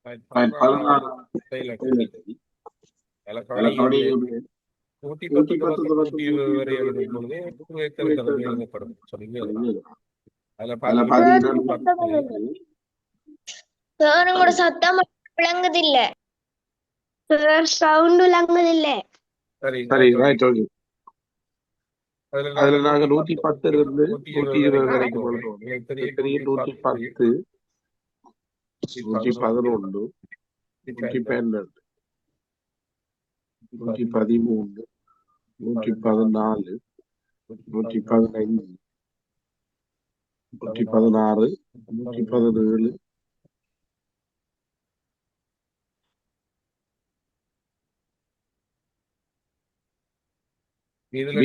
16 இல்லை. கவனியுடைய 110 110 தொடக்கம் தொடக்கம் 120 வரை 120 எழுதும் பொழுது எத்தனை எழுதப்படும் சொல்லி எழுதலாம். அதுல அதுல பாத்தீங்கன்னா பாத்தீங்கன்னா 110 சார் உங்களோட சத்தம் விளங்குது இல்ல சார், சவுண்ட் விளங்குது இல்ல. சரி சரி நான் ரைட் சொல்றேன். ஓகே. அதுல அதுல நாங்க நாங்க 110 110 120 120 வரைக்கும் வரைக்கும் போனோம். எழுதுவோம். உங்களுக்கு தெரியும் தெரியும் 110 111 112 113 114 115 116 117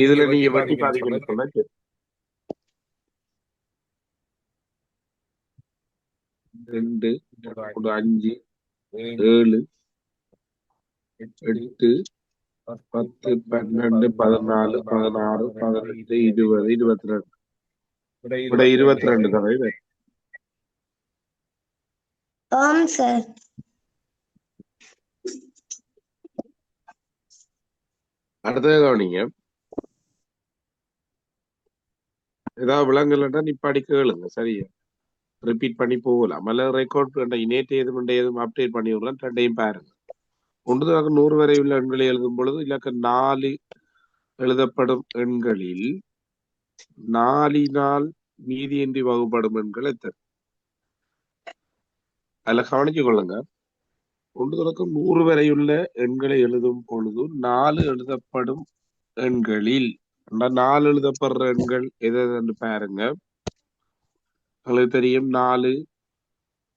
இதுல நீங்க வட்டி பாத்தீங்கன்னு சொன்னா 2 5 7 8 10 12 14 16 18 20 22 ഇവിടെ 22 தடவை. ஆம் சார். அடுத்தது கவனிங்க. ஏதாவது விலங்குலன்னா நிப்பாடி கேளுங்க. சரியா ரிப்பீட் பண்ணி போகலாம். அல்ல ரெக்கார்ட் நேற்று எதுவும் அப்டேட் பண்ணி விடலாம். ரெண்டையும் பாருங்க. 1 100 வரை உள்ள எண்களை எழுதும் பொழுது இலக்கம் 4 எழுதப்படும் எண்களில் 4 மீதியின்றி வகுப்படும் எண்கள் எத்தனை? அதுல கவனிச்சு கொள்ளுங்க. 1 வரை உள்ள எண்களை எழுதும் பொழுது 4 எழுதப்படும் எண்களில் 4 எழுதப்படுற எண்கள் எது பாருங்க. உங்களுக்கு தெரியும் 4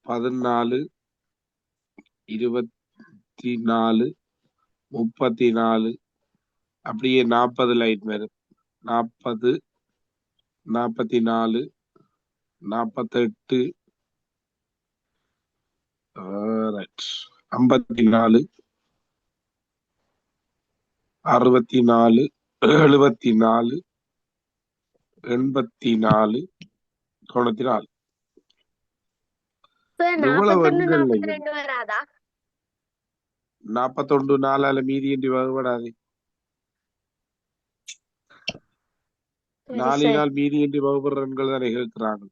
14 24 34 அப்படியே 40 லைட் வரும். 40 44 48 54 64 74 84 94 இவ்வளவு எண்கள் 42 வராதா? 41 4 மீதியின்றி வகுபடாது. 4 மீதியின்றி வகுப்படுற எண்கள் தானே கேட்கிறாங்க.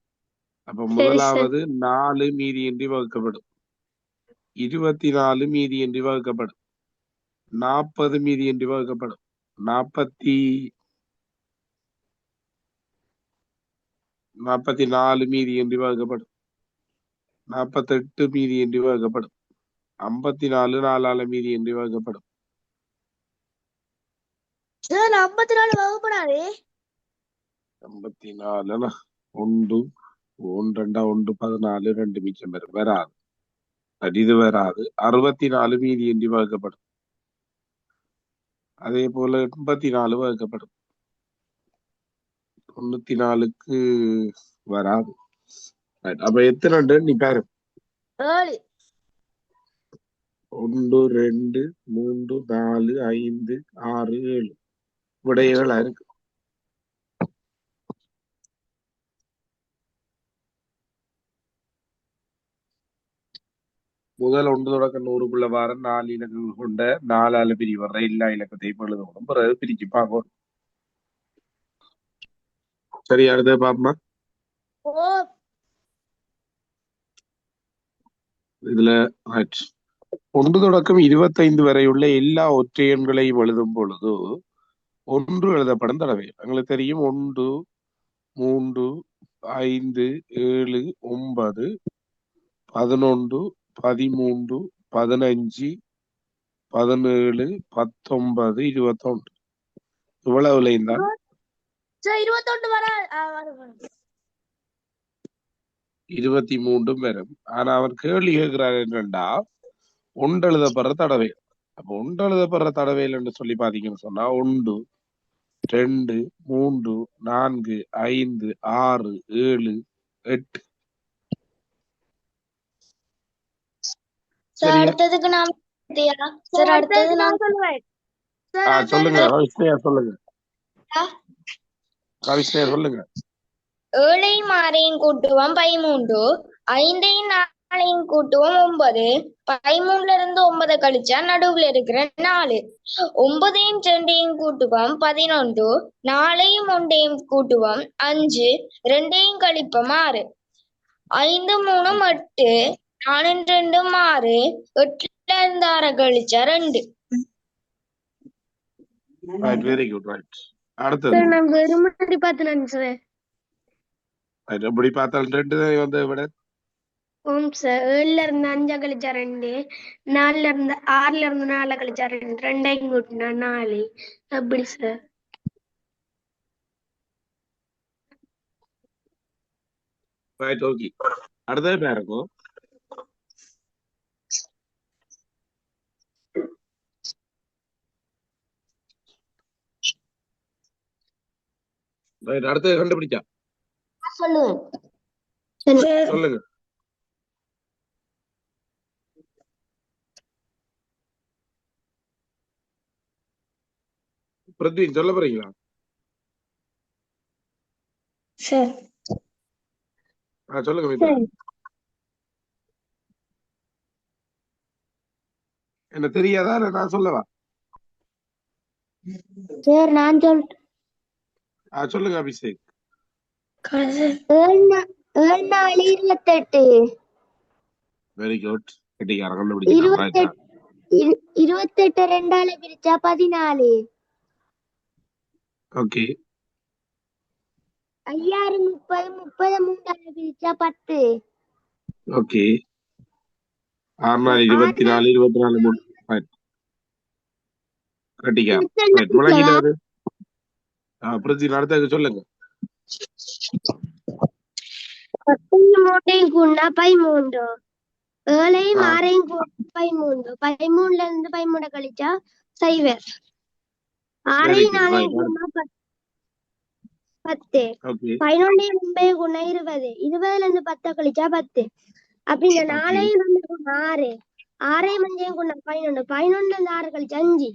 அப்ப முதலாவது 4 மீதியின்றி வகுக்கப்படும். 24 மீதியின்றி வகுக்கப்படும். 40 மீதியின்றி வகுக்கப்படும். 44 மீதியின்றி வகுக்கப்படும். 48 மீதியின்றி வகுக்கப்படும். 54 4 மீதியின்றி வகுக்கப்படும். 54 வகுப்படாதே. 54 1 1 2 14 2 மிச்சம் வராது. இது வராது. 64 மீதியின்றி வகுக்கப்படும். அதே போல 84 வகுக்கப்படும். 94க்கு வராது. அப்ப எத்தனை நீ பாரு. 7 1 2 3 4 5 6 7 விடைகளா இருக்கு. முதல் 1 தொடக்கம் 100க்குள்ள வார 4 இலக்கங்கள் கொண்ட 4 பிரிவு வர்ற எல்லா இலக்கத்தையும் எழுதணும். பிறகு பிரிச்சு பார்க்கணும். சரி அடுத்த பாப்பமா. இதுல 1 தொடக்கம் 25 வரை உள்ள எல்லா ஒற்றை எண்களையும் எழுதும் பொழுது 1 எழுதப்படும் தடவை. எங்களுக்கு தெரியும் 1 3 5 7 9 11 13 15 17 19 21 இவ்வளவுலையும் தான் 21 வர 23 வரும். ஆனா அவர் கேள்வி கேட்கிறார் என்னண்டா 1 எழுதப்படுற தடவை. அப்ப 1 எழுதப்படுற தடவையில் என்று சொல்லி பாத்தீங்கன்னு சொன்னா 1 2 3 4 5 6 7 8. சார் அடுத்ததுக்கு நான் சார் அடுத்தது நான் சொல்லுவேன். சொல்லுங்க கவிஷ்ணையா சொல்லுங்க. கவிஷ்ணையா சொல்லுங்க. 7 6 கூட்டுவம் 13 5 4 நாளையும் கூட்டுவோம் 9. 13ல இருந்து 9 கழிச்சா நடுவுல இருக்கிற 4. 9ஐயும் 2ஐயும் கூட்டுவோம் 11. 4ஐயும் 1ஐயும் கூட்டுவோம் 5. 2ஐயும் கழிப்போம் 6. 5 3 8. 4 2 6. 8ல இருந்து 6 கழிச்சா 2. Right, very good. ரைட், அடுத்தது. நான் வெறுமனே பார்த்தேன் சார். ரைட், எப்படி பார்த்தாலும் 2 தான் வந்து விட. ஓம் சார். 7ல இருந்து 5 கழிச்சா 2. 4ல இருந்து 6ல இருந்து 4 கழிச்சா 2. 2ஐயும் கூட்டினா 4. அப்படி சார். Right, okay. அடுத்தது பாருங்க. ரைட், அடுத்தது கண்டுபிடிச்சா சொல்லுங்க. பிரத்வீன் சொல்ல போறீங்களா? சார் சொல்லுங்க மித்ரா. என்ன தெரியாதா இல்ல நான் சொல்லவா? சார் நான் சொல்லுங்க அபிஷேக். 7 4 28. Very good. கெட்டிக்காரன் கண்டுபிடிச்சான். 28 2ஆல பிரிச்சா 14. ஓகே. 5000 30 30 3ஆல பிரிச்சா 10. ஓகே. 6 24 24 3. ரைட், கெட்டிக்காரன். ரைட், விளங்கிட்டாரு. பிரதி அடுத்தது சொல்லுங்க. 13 கூட்டினா 13. 7ஐயும் 6ஐயும் கூட்டினா 13. 13ல இருந்து 13 கழிச்சா 0. 6ஐயும் 4ஐயும் கூட்டினா 10. ஓகே. 11ஐயும் 9ஐயும் கூட்டினா 20. 20ல இருந்து 10 கழிச்சா 10. அப்படின்னா 4ஐயும் 2 கூட்டினா 6. 6ஐயும் 5ஐயும் கூட்டினா 11. 11ல இருந்து 6 கழிச்சா 5.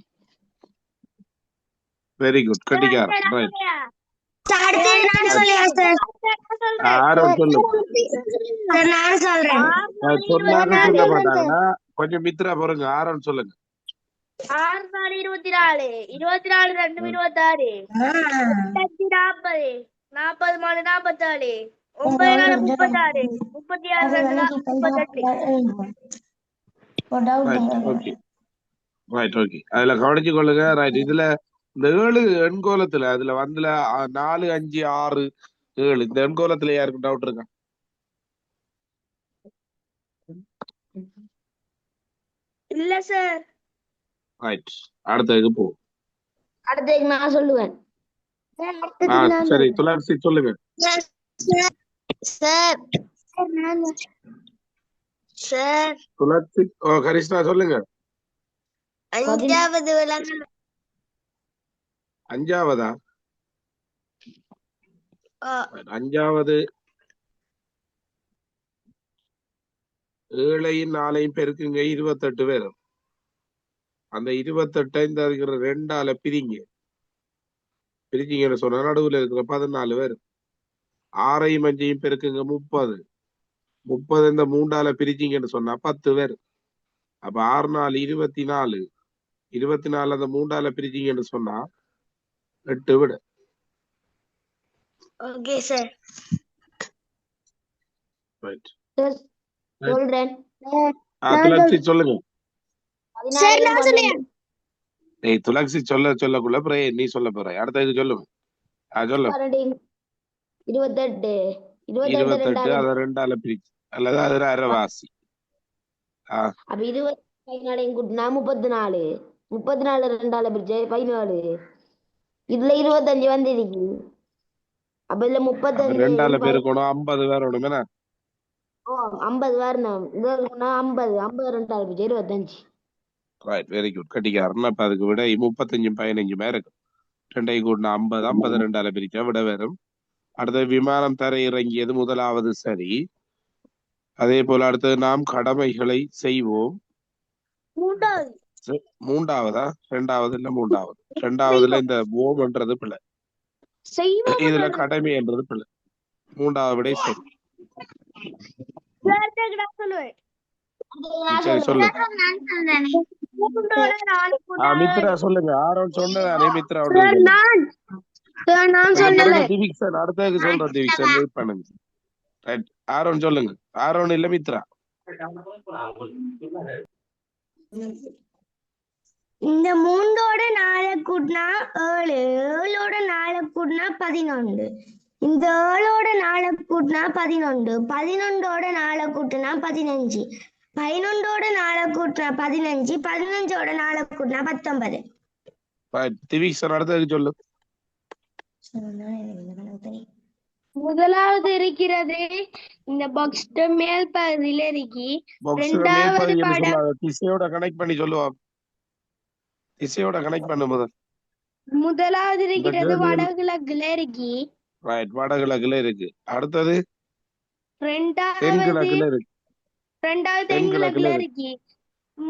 வெரி குட், கெட்டிக்காரன். ரைட், ஆரோன் சொல்லுங்க. சொன்னாலும் சொல்ல மாட்டாங்கன்னா கொஞ்சம் மித்ரா போறங்க. ஆரோன் சொல்லுங்க. 6 4 24. 24 2 26. 8 40. 40 4 44. 9 4 36. 36 2 38. ஓகே. Right, okay. அதுல கவனிச்சு கொள்ளுங்க. ரைட், இதுல இந்த 7 எண்கோலத்துல அதுல வந்துல 4 5 6 7 இந்த எண்கோலத்துல யாருக்கு டவுட் இருக்கா? இல்ல சார். ரைட், அடுத்ததுக்கு போ. அடுத்து நான் சொல்லுவேன். சரி, துளசி சொல்லுங்க. சார் சார் துளசி கரிஷ்ணா சொல்லுங்க. 5வது விலங்கு. 5வதா? 5வது 7ஐயும் 4ஐயும் பெருக்குங்க 28 பேரும். அந்த 28 இந்த இருக்கிற 2ஆல பிரிச்சிங்கன்னு சொன்னா நடுவுல இருக்கிற 14 பேர். 6ஐயும் 5ஐயும் பெருக்குங்க 30. 30 இந்த 3ஆல பிரிச்சிங்கன்னு சொன்னா 10 பேர். அப்ப 6 4 24. 24 அந்த 3ஆல பிரிச்சிங்கன்னு சொன்னா 8 விட. Okay sir. ரைட், சொல்றேன். துளசி சொல்லுங்க. சார் நான் சொல்றேன். துளசி சொல்லக்குள்ள அப்புறம் நீ சொல்ல போற. அடுத்தது சொல்லுங்க. சொல்லு. 28. 28 அதை 2ஆல பிரிச்சு அல்லது அது அரைவாசி. அப்ப 24 கூட்டினா 34. 34 2ஆல பிரிச்சு 14. இதுல 25 வந்துருக்கு. அப்ப இதுல 35 2ஆல பெருக்கணும் 50 வரணும். 50 வரணும். 50 2ஆல பிரிச்சு 25. ரைட், வெரி குட், கட்டிக்காரன். அப்ப அதுக்கு விட 35 15 இருக்கும். 2ஐயும் கூட்டினா 50. 50 2ஆல பிரிச்சா விட வரும். அடுத்தது விமானம் தர இறங்கியது முதலாவது. சரி, அதே போல அடுத்தது நாம் கடமைகளை செய்வோம். 3வதா? 2வது இல்ல 3வது. 2வதுல இந்த ஓம்ன்றது பிள்ளை, இதுல கடமை என்றது பிள்ளை. 3வது விட சரி. சொல்லுவேன். சரி சொல்லு. மூன்றோட நாலு கூட்டினா மித்ரா சொல்லுங்க. ஆரோன் சொன்னதானே மித்ரா ஒன்று சார் சொல்லுங்க. நான் பிறகு சொல்லல. திவிக்சன் அடுத்ததுக்கு சொல்றேன். திவிக்சன் வெயிட் பண்ணுங்க. ரைட், ஆரோன் சொல்லுங்க. ஆரோன் இல்ல மித்ரா. இந்த மூன்றோட நாலு கூட்டினா 7, 7ஓட நாலு கூட்டினா 11, இந்த 7ஓட நாலு கூட்டினா 11, 11ஓட நாலு கூட்டினா 15, 11ஓட நாலு கூட்டினா 15, 15ஓட நாலு கூட்டினா 19. ரைட், திவிக்சன் அடுத்ததுக்கு சொல்லு. முதலாவது இருக்கிறது இந்த பாக்ஸ் மேல் பகுதியில இருக்கி. பாக்ஸ் மேல் இரண்டாவது பகுதி என்று படம் சொல்லாத, திசையோட கனெக்ட் பண்ணி சொல்லுவா. திசையோட கனெக்ட் பண்ணு முதல். முதலாவது இந்த இருக்கிறது கேள்வி வடகிழக்குல இருக்கி. ரைட், வடகிழக்குல இருக்கு. அடுத்தது இரண்டாவது தென்கிழக்குல இருக்கு. இரண்டாவது தென்கிழக்குல தென்கிழக்குல இருக்கு. இருக்கி.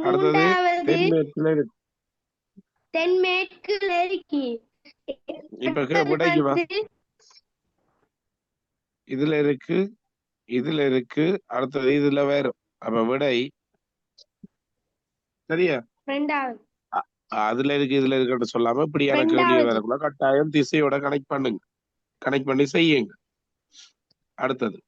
அடுத்தது மூன்றாவது தென்மேற்குல இருக்கு. தென்மேற்குல இருக்கி. இப்ப அடுத்தது விடைக்கு வா. வந்து இதுல இருக்கு, இதுல இருக்கு, அடுத்தது இதுல வேற. அப்ப விடை சரியா? இரண்டாவது அதுல இருக்கு இதுல இருக்குன்னு சொல்லாம இப்படியான கேள்வி இரண்டாவது வரக்குள்ள கட்டாயம் திசையோட கனெக்ட் பண்ணுங்க. கனெக்ட் பண்ணி செய்யுங்க. அடுத்தது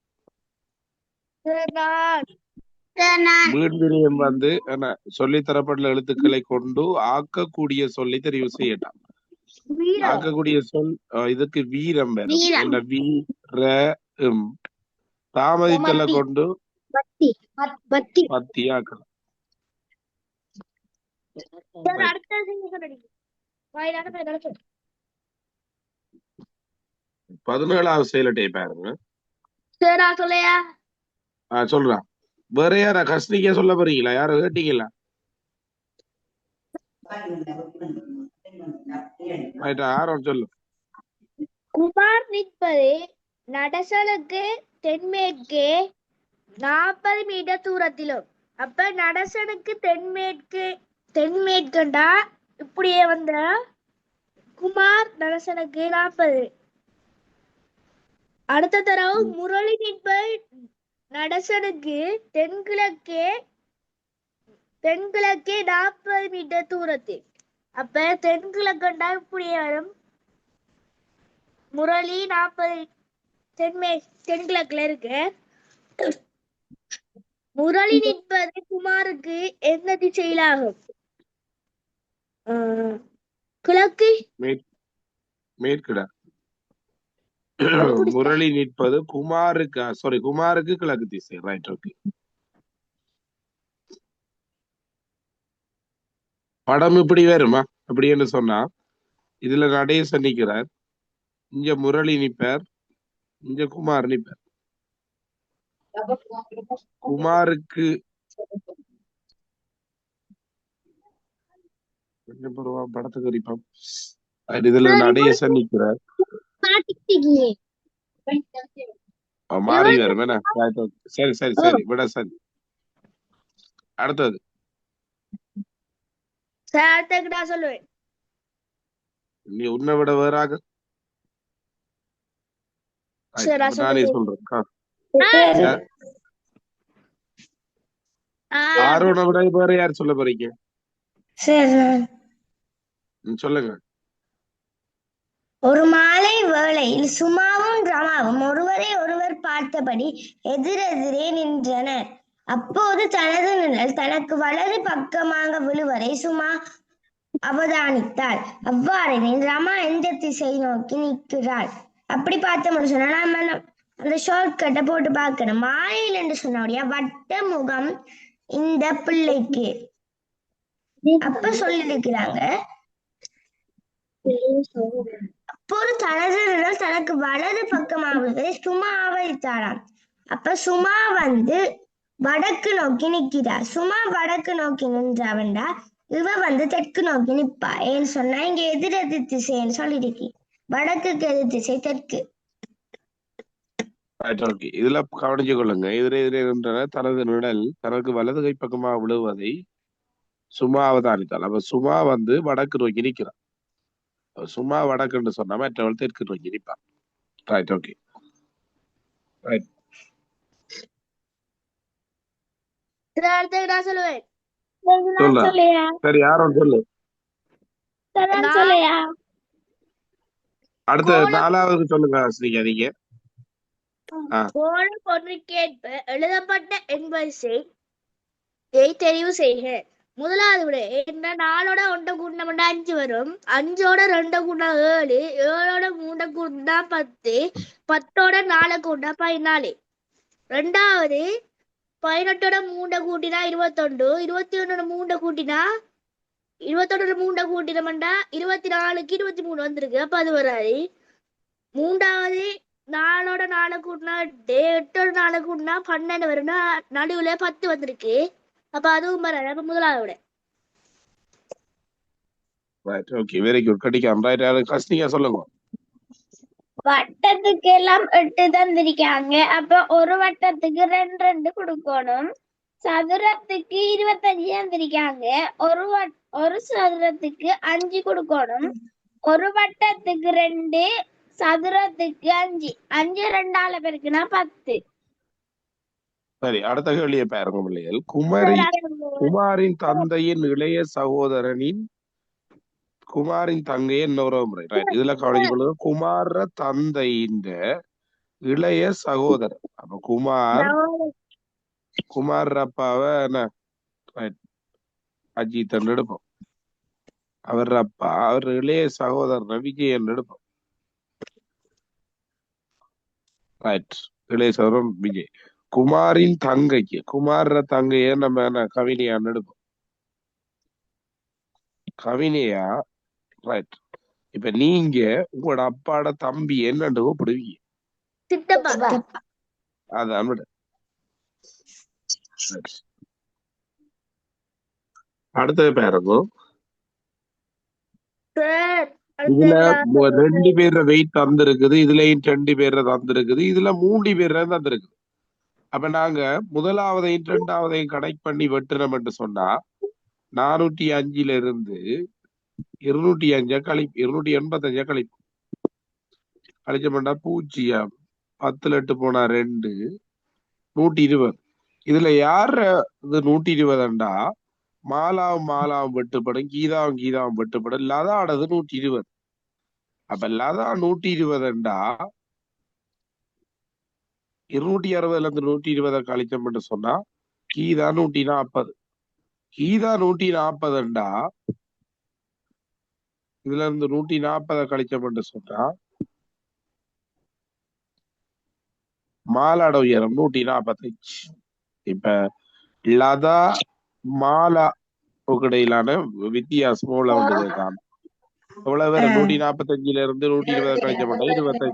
வீண்விரயம் வந்து என்ன சொல்லித்தரப்பட்ட எழுத்துக்களை கொண்டு ஆக்கக்கூடிய சொல்லி தெரிவு செய்யலாம். ஆக்கக்கூடிய சொல் இதுக்கு வீரம் வரும். என்ன வீரம் தாமதித்தலை கொண்டு பத்தி ஆக்கலாம். Right. 17வது செயலட்டை பாருங்க. சொல்றான். வேற யாரா கஸ்னிக்கா சொல்ல போறீங்களா? யாரும் கேட்டீங்களா? ஆரோன் சொல்லு. குமார் நிற்பது நடசலுக்கு தென்மேற்கே 40 மீட்டர் தூரத்திலும். அப்ப நடசனுக்கு தென்மேற்கண்டா இப்படியே வந்த குமார் நடசனுக்கு 40. அடுத்த தடவை முரளி நிற்பது நடசனுக்கு தென்கிழக்கே 40 மீட்டர் தூரத்தில். அப்ப தென்கிழக்கண்டா இப்படியே வரும். முரளி 40 தென்கிழக்குல இருக்கு. முரளி நிற்பது குமாருக்கு எந்த திசையிலாகும்? கிழக்கு மேற்குடா. முரளி நிற்பது குமாருக்கு கிழக்கு திசை. Right, okay. படம் இப்படி வருமா? அப்படின்னு சொன்னா இதுல நடேசன் நிக்கிறார், இங்க முரளி நிப்பார், இங்க குமார் நிப்பார். குமாருக்கு படத்துக்கு அடிப்பான். இதுல நடேசன் நிக்கிறார், மாறி வரும். என்ன? சரி சரி சரி, விட சரி. அடுத்தது சொல்லுவேன். நீ உன்னை விட வேறாக நானே சொல்றேன். ஆரோனை விட வேற யார் சொல்ல போறீங்க? சொல்லுங்க. ஒரு மாலை வேளையில் சுமாவும் ரமாவும் ஒருவரை ஒருவர் பார்த்தபடி எதிரெதிரே நின்றனர். அப்போது தனது நிழல் தனக்கு வலது பக்கமாக விழுவதை சுமா அவதானித்தாள். அவ்வாறெனில் ரமா எந்த திசை நோக்கி நிற்கிறாள்? அப்படி பார்த்தோம்னு சொன்னா நம்ம அந்த ஷார்ட்கட்டை போட்டு பார்க்கணும். மாலையில் என்று சொன்னோடைய வட்ட முகம் இந்த பிள்ளைக்கு. அப்ப சொல்லியிருக்கிறாங்க, அப்போது தனது நிழல் தனக்கு வலது பக்கமாக சுமா அவதானித்தாளாம். அப்ப சுமா வந்து வடக்கு நோக்கி நிற்கிறார். சுமா வடக்கு நோக்கி நின்றவன்டா இவ வந்து தெற்கு நோக்கி நிப்பா. ஏன்னு சொன்னா இங்க எதிரெதிர் திசைன்னு சொல்லிருக்கு. வடக்குக்கு எதிர் திசை தெற்கு. இதுல கவனிச்சு கொள்ளுங்க. எதிரெதிரே நின்றன தனது நிழல் தனக்கு வலது கை பக்கமாக விழுவதை சுமா அவதானித்தாள். அப்ப சுமா வந்து வடக்கு நோக்கி நிற்கிறான். சும்மா வடக்குன்னு சொன்னா மற்றவள் தெற்கு நோக்கி நிற்பான். Right, okay. ரைட். அடுத்து நான் சொல்லுவேன். சொல்ல சொல்லையா சரி யாரும் சொல்லு. சொல்லையா அடுத்த கோலம் 4வது சொல்லுங்க ஸ்ரீகா நீங்க. கோலம் ஒன்றுக்கேற்ப எழுதப்பட்ட எண் வரிசை தெரிவு செய்க. முதலாவது விட என்ன 4ஓட 1 கூட்டினா 5 வரும். 5ஓட 2 கூட்டினா 7, 7ஓட 3 கூட்டினா 10, 10ஓட 4 கூட்டினா 14. ரெண்டாவது 18ஓட 3 கூட்டினா 21, 21ஓட 3 கூட்டினா 21ஓட 3 கூட்டினோம்டா 24க்கு 23 வந்திருக்கு. அப்ப அது வராது. மூன்றாவது 4ஓட 4 கூட்டினா 8, 8ஓட 4 கூட்டினா 12 வரும்னா நடுவுல 10 வந்திருக்கு. அப்ப அதுவும் வராது. அப்ப முதலாவது ரைட் ஓகே வெரி குட் கடிக்காம ரைட் கிருஷ்ணிகா சொல்லுங்க. வட்டத்துக்கு எல்லாம் 8 தந்திருக்காங்க. அப்ப ஒரு வட்டத்துக்கு 2 2 கொடுக்கணும். சதுரத்துக்கு 25 தந்திருக்காங்க. ஒரு சதுரத்துக்கு 5 கொடுக்கணும். ஒரு வட்டத்துக்கு 2, சதுரத்துக்கு 5, 5 2ஆல பெருக்குனா 10. சரி அடுத்த கேள்வியை பாருங்க பிள்ளைகள். குமாரின் தந்தையின் இளைய சகோதரனின் குமாரின் தங்கையை இன்னொரு முறை ரைட் இதுல கவனிச்சுக்கொள்ளுங்க. குமார தந்தையின் இளைய சகோதரர். அப்ப குமார் அப்பாவை என்ன ரைட் அஜித் எடுப்போம். அவர் அப்பா அவர் இளைய சகோதரன் விஜயன் எடுப்போம். ரைட் இளைய சகோதரன் விஜய். குமாரின் தங்கைக்கு குமார தங்கைய நம்ம என்ன கவினியான்னு எடுப்போம். கவினியா ரைட். இப்ப நீங்க உங்களோட அப்பாட தம்பி என்னன்னு கூப்பிடுவீங்க? சித்தப்பா. அதான் விட. அடுத்தது பாருங்க. இதுல 2 பேர வெயிட் தந்திருக்குது. இதுலயும் 2 பேர தந்திருக்குது. இதுல 3 பேர தந்திருக்குது. அப்ப நாங்க முதலாவதையும் 2ஆவதையும் கனெக்ட் பண்ணி வெட்டுறோம் என்று சொன்னா 405 இருந்து 205 கழிப்பு 285 கழிப்பு கழிச்சோம்னா 0 10 8 போனா 2 120. இதுல யார இது 120 மாலாவும் மாலாவும் வெட்டுப்படும், கீதாவும் கீதாவும் வெட்டுப்படும். லதாடது 120. அப்ப லதா 120 260 இருந்து 120 கழிச்சோம்னு சொன்னா கீதா 140. கீதா 140 இதுல இருந்து 140 கழிச்சோம்னு சொன்னா மாலாட உயரம் 145. இப்ப லதா மாலா இடையிலான வித்தியாசம் எவ்வளவு கேட்காம எவ்வளவு வேற 145 இருந்து 120 கழிச்ச மாட்டேன் 25.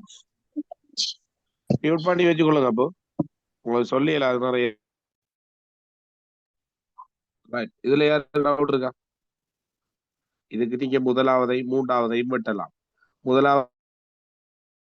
மியூட் பண்ணி வச்சுக்கொள்ளுங்க. அப்போ உங்களுக்கு சொல்லியல அது நிறைய. இதுல யாரு டவுட் இருக்கா? இதுக்கு நீங்க முதலாவதையும் 3ஆவதையும் வெட்டலாம். முதலாவது